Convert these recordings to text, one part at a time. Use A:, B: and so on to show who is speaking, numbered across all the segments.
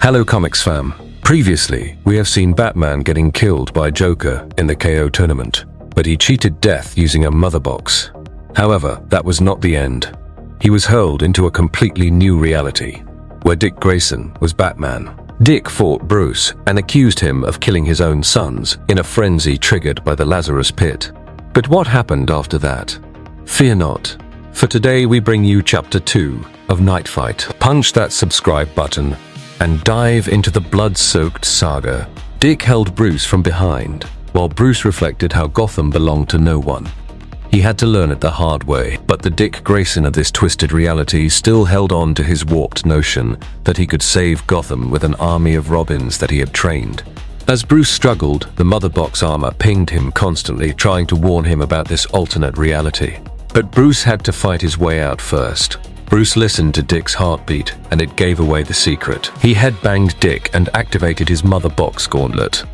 A: Hello Comics fam. Previously, we have seen Batman getting killed by Joker in the KO tournament, but he cheated death using a mother box. However, that was not the end. He was hurled into a completely new reality, where Dick Grayson was Batman. Dick fought Bruce and accused him of killing his own sons in a frenzy triggered by the Lazarus Pit. But what happened after that? Fear not, for today we bring you Chapter 2 of Knightfight. Punch that subscribe button and dive into the blood-soaked saga. Dick held Bruce from behind, while Bruce reflected how Gotham belonged to no one. He had to learn it the hard way, but the Dick Grayson of this twisted reality still held on to his warped notion that he could save Gotham with an army of Robins that he had trained. As Bruce struggled, the Mother Box armor pinged him constantly, trying to warn him about this alternate reality. But Bruce had to fight his way out first. Bruce listened to Dick's heartbeat, and it gave away the secret. He headbanged Dick and activated his Mother Box gauntlet.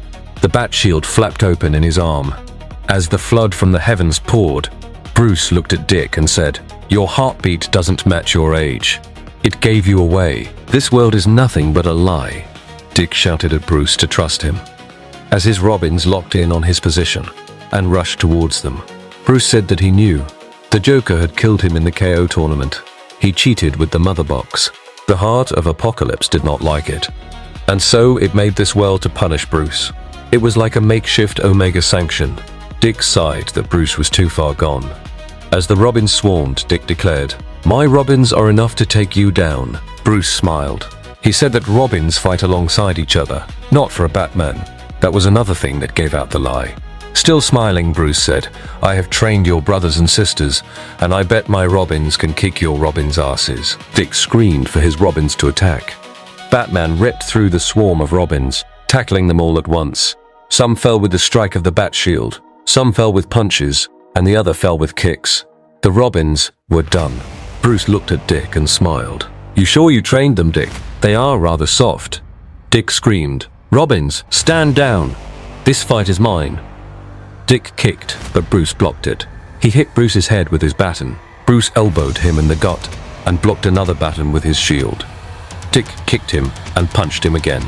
A: The bat shield flapped open in his arm. As the flood from the heavens poured, Bruce looked at Dick and said, "Your heartbeat doesn't match your age. It gave you away. This world is nothing but a lie." Dick shouted at Bruce to trust him. As his Robins locked in on his position and rushed towards them, Bruce said that he knew. The Joker had killed him in the KO tournament. He cheated with the Mother Box. The heart of Apokolips did not like it, and so it made this world to punish Bruce. It was like a makeshift Omega sanction. Dick sighed that Bruce was too far gone. As the Robins swarmed, Dick declared, "My Robins are enough to take you down." Bruce smiled. He said that Robins fight alongside each other, not for a Batman. That was another thing that gave out the lie. Still smiling, Bruce said, "I have trained your brothers and sisters, and I bet my Robins can kick your Robins' asses." Dick screamed for his Robins to attack. Batman ripped through the swarm of Robins, tackling them all at once. Some fell with the strike of the bat shield, some fell with punches, and the other fell with kicks. The Robins were done. Bruce looked at Dick and smiled. "You sure you trained them, Dick? They are rather soft." Dick screamed, "Robins, stand down! This fight is mine." Dick kicked, but Bruce blocked it. He hit Bruce's head with his baton. Bruce elbowed him in the gut and blocked another baton with his shield. Dick kicked him and punched him again.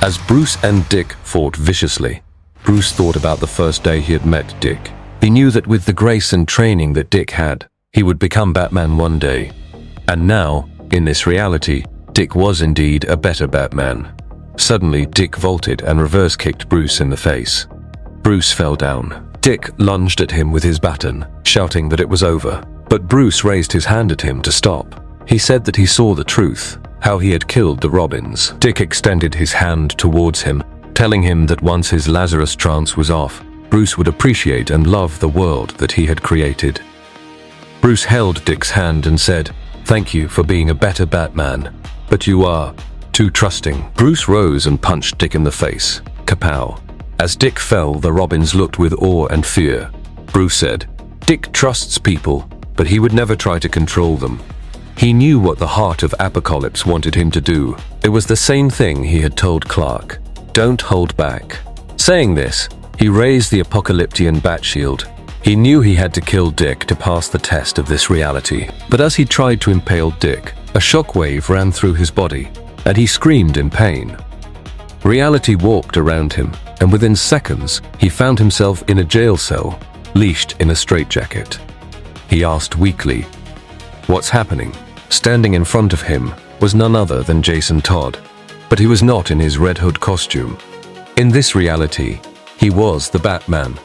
A: As Bruce and Dick fought viciously, Bruce thought about the first day he had met Dick. He knew that with the Grayson training that Dick had, he would become Batman one day. And now, in this reality, Dick was indeed a better Batman. Suddenly, Dick vaulted and reverse-kicked Bruce in the face. Bruce fell down. Dick lunged at him with his baton, shouting that it was over. But Bruce raised his hand at him to stop. He said that he saw the truth, how he had killed the Robins. Dick extended his hand towards him, telling him that once his Lazarus trance was off, Bruce would appreciate and love the world that he had created. Bruce held Dick's hand and said, "Thank you for being a better Batman, but you are too trusting." Bruce rose and punched Dick in the face. Kapow. As Dick fell, the Robins looked with awe and fear. Bruce said, "Dick trusts people, but he would never try to control them." He knew what the heart of Apokolips wanted him to do. It was the same thing he had told Clark. Don't hold back. Saying this, he raised the Apokoliptian bat shield. He knew he had to kill Dick to pass the test of this reality. But as he tried to impale Dick, a shockwave ran through his body, and he screamed in pain. Reality walked around him, and within seconds, he found himself in a jail cell, leashed in a straitjacket. He asked weakly, "What's happening?" Standing in front of him was none other than Jason Todd, but he was not in his Red Hood costume. In this reality, he was the Batman,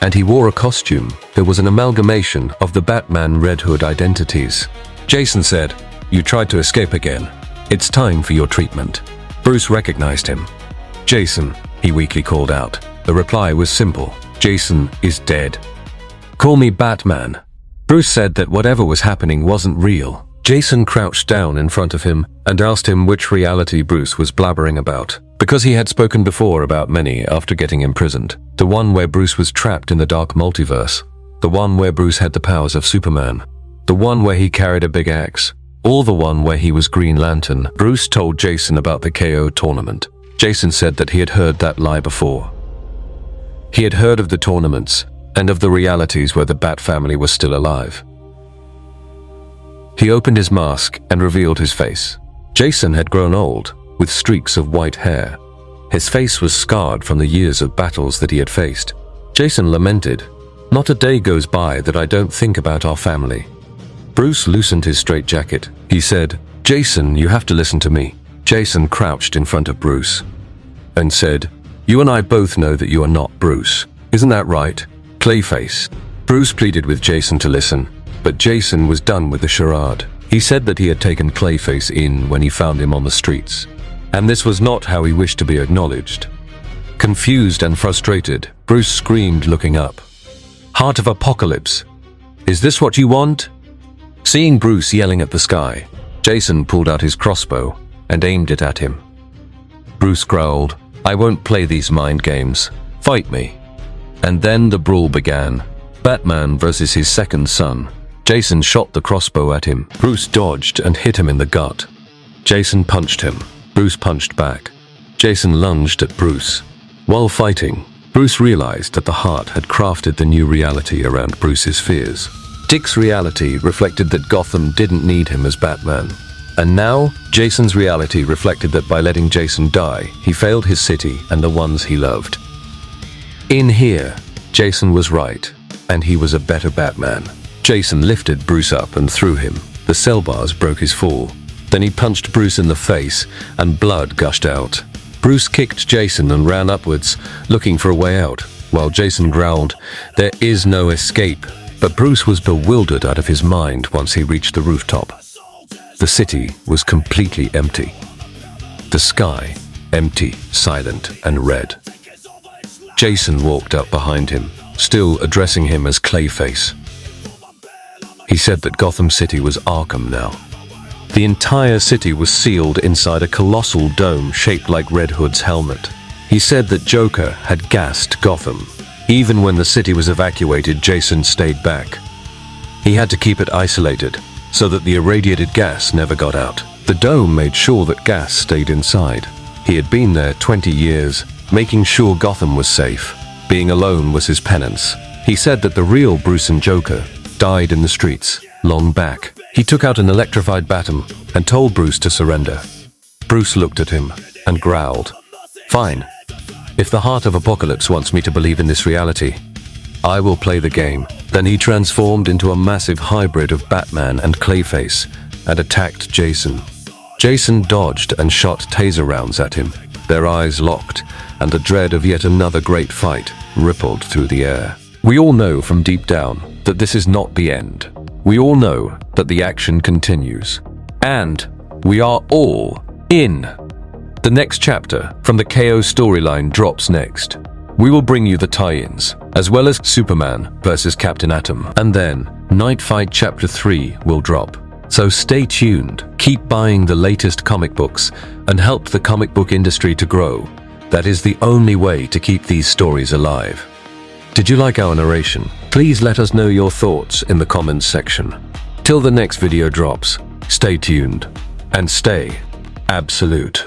A: and he wore a costume that was an amalgamation of the Batman Red Hood identities. Jason said, "You tried to escape again. It's time for your treatment." Bruce recognized him. "Jason," he weakly called out. The reply was simple. "Jason is dead. Call me Batman." Bruce said that whatever was happening wasn't real. Jason crouched down in front of him and asked him which reality Bruce was blabbering about, because he had spoken before about many after getting imprisoned. The one where Bruce was trapped in the dark multiverse. The one where Bruce had the powers of Superman. The one where he carried a big axe. Or the one where he was Green Lantern. Bruce told Jason about the KO tournament. Jason said that he had heard that lie before. He had heard of the tournaments and of the realities where the Bat family was still alive. He opened his mask and revealed his face. Jason had grown old. with streaks of white hair. His face was scarred from the years of battles that he had faced. Jason lamented, "Not a day goes by that I don't think about our family." Bruce loosened his straitjacket. He said, "Jason, you have to listen to me." Jason crouched in front of Bruce and said, "You and I both know that you are not Bruce. Isn't that right? Clayface." Bruce pleaded with Jason to listen, but Jason was done with the charade. He said that he had taken Clayface in when he found him on the streets, and this was not how he wished to be acknowledged. Confused and frustrated, Bruce screamed, looking up, "Heart of Apokolips, is this what you want?" Seeing Bruce yelling at the sky, Jason pulled out his crossbow and aimed it at him. Bruce growled, "I won't play these mind games. Fight me." And then the brawl began. Batman versus his second son. Jason shot the crossbow at him. Bruce dodged and hit him in the gut. Jason punched him. Bruce punched back. Jason lunged at Bruce. While fighting, Bruce realized that the heart had crafted the new reality around Bruce's fears. Dick's reality reflected that Gotham didn't need him as Batman. And now, Jason's reality reflected that by letting Jason die, he failed his city and the ones he loved. In here, Jason was right, and he was a better Batman. Jason lifted Bruce up and threw him. The cell bars broke his fall. Then he punched Bruce in the face, and blood gushed out. Bruce kicked Jason and ran upwards, looking for a way out, while Jason growled, "There is no escape." But Bruce was bewildered out of his mind once he reached the rooftop. The city was completely empty. The sky, empty, silent, and red. Jason walked up behind him, still addressing him as Clayface. He said that Gotham City was Arkham now. The entire city was sealed inside a colossal dome shaped like Red Hood's helmet. He said that Joker had gassed Gotham. Even when the city was evacuated, Jason stayed back. He had to keep it isolated so that the irradiated gas never got out. The dome made sure that gas stayed inside. He had been there 20 years, making sure Gotham was safe. Being alone was his penance. He said that the real Bruce and Joker died in the streets, long back. He took out an electrified baton and told Bruce to surrender. Bruce looked at him and growled, "Fine. If the Heart of Apokolips wants me to believe in this reality, I will play the game." Then he transformed into a massive hybrid of Batman and Clayface and attacked Jason. Jason dodged and shot taser rounds at him. Their eyes locked, and the dread of yet another great fight rippled through the air. We all know from deep down that this is not the end. We all know that the action continues. And we are all in. The next chapter from the KO storyline drops next. We will bring you the tie-ins, as well as Superman versus Captain Atom. And then Knightfight Chapter 3 will drop. So stay tuned, keep buying the latest comic books, and help the comic book industry to grow. That is the only way to keep these stories alive. Did you like our narration? Please let us know your thoughts in the comments section. Till the next video drops, stay tuned and stay absolute.